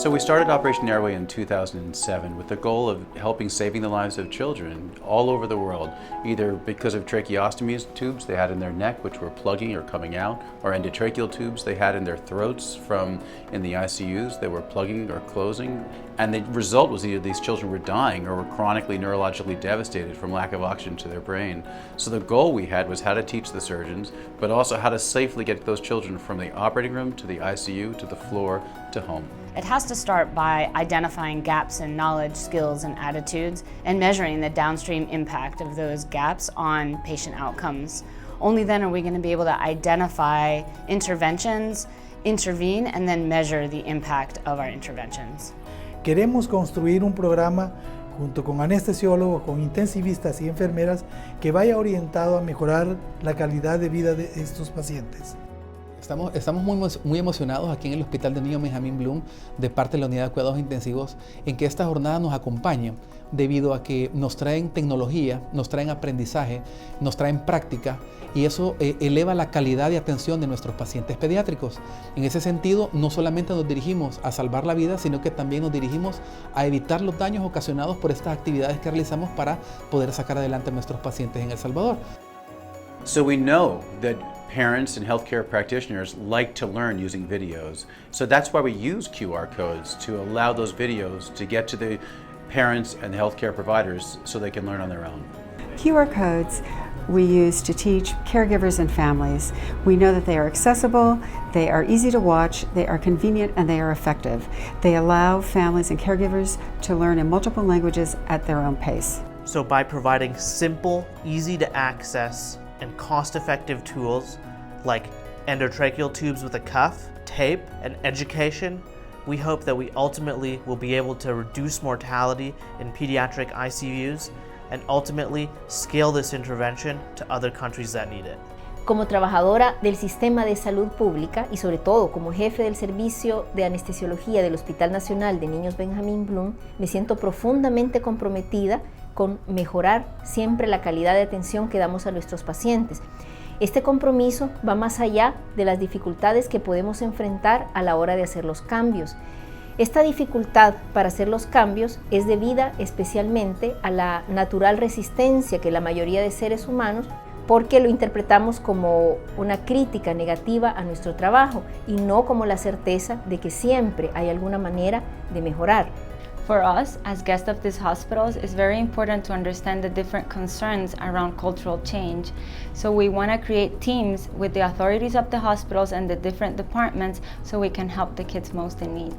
So we started Operation Airway in 2007 with the goal of saving the lives of children all over the world, either because of tracheostomy tubes they had in their neck which were plugging or coming out, or endotracheal tubes they had in their throats in the ICUs that were plugging or closing. And the result was either these children were dying or were chronically neurologically devastated from lack of oxygen to their brain. So the goal we had was how to teach the surgeons, but also how to safely get those children from the operating room to the ICU to the floor to home. It has to start by identifying gaps in knowledge, skills, and attitudes, and measuring the downstream impact of those gaps on patient outcomes. Only then are we going to be able to identify interventions, intervene, and then measure the impact of our interventions. Queremos construir un programa junto con anestesiólogos, con intensivistas y enfermeras que vaya orientado a mejorar la calidad de vida de estos pacientes. Estamos muy emocionados aquí en el Hospital de Niños Benjamin Bloom de parte de la Unidad de Cuidados Intensivos en que esta jornada nos acompañe debido a que nos traen tecnología, nos traen aprendizaje, nos traen práctica y eso eleva la calidad de atención de nuestros pacientes pediátricos. En ese sentido, no solamente nos dirigimos a salvar la vida, sino que también nos dirigimos a evitar los daños ocasionados por estas actividades que realizamos para poder sacar adelante a nuestros pacientes en El Salvador. So we know that parents and healthcare practitioners like to learn using videos. So that's why we use QR codes to allow those videos to get to the parents and the healthcare providers so they can learn on their own. QR codes we use to teach caregivers and families. We know that they are accessible, they are easy to watch, they are convenient, and they are effective. They allow families and caregivers to learn in multiple languages at their own pace. So by providing simple, easy to access, and cost-effective tools like endotracheal tubes with a cuff, tape, and education, we hope that we ultimately will be able to reduce mortality in pediatric ICUs and ultimately scale this intervention to other countries that need it. Como trabajadora del sistema de salud pública y sobre todo como jefe del servicio de anestesiología del Hospital Nacional de Niños Benjamin Bloom, me siento profundamente comprometida con mejorar siempre la calidad de atención que damos a nuestros pacientes. Este compromiso va más allá de las dificultades que podemos enfrentar a la hora de hacer los cambios. Esta dificultad para hacer los cambios es debida especialmente a la natural resistencia que la mayoría de seres humanos, porque lo interpretamos como una crítica negativa a nuestro trabajo y no como la certeza de que siempre hay alguna manera de mejorar. For us, as guests of these hospitals, it's very important to understand the different concerns around cultural change. So we want to create teams with the authorities of the hospitals and the different departments so we can help the kids most in need.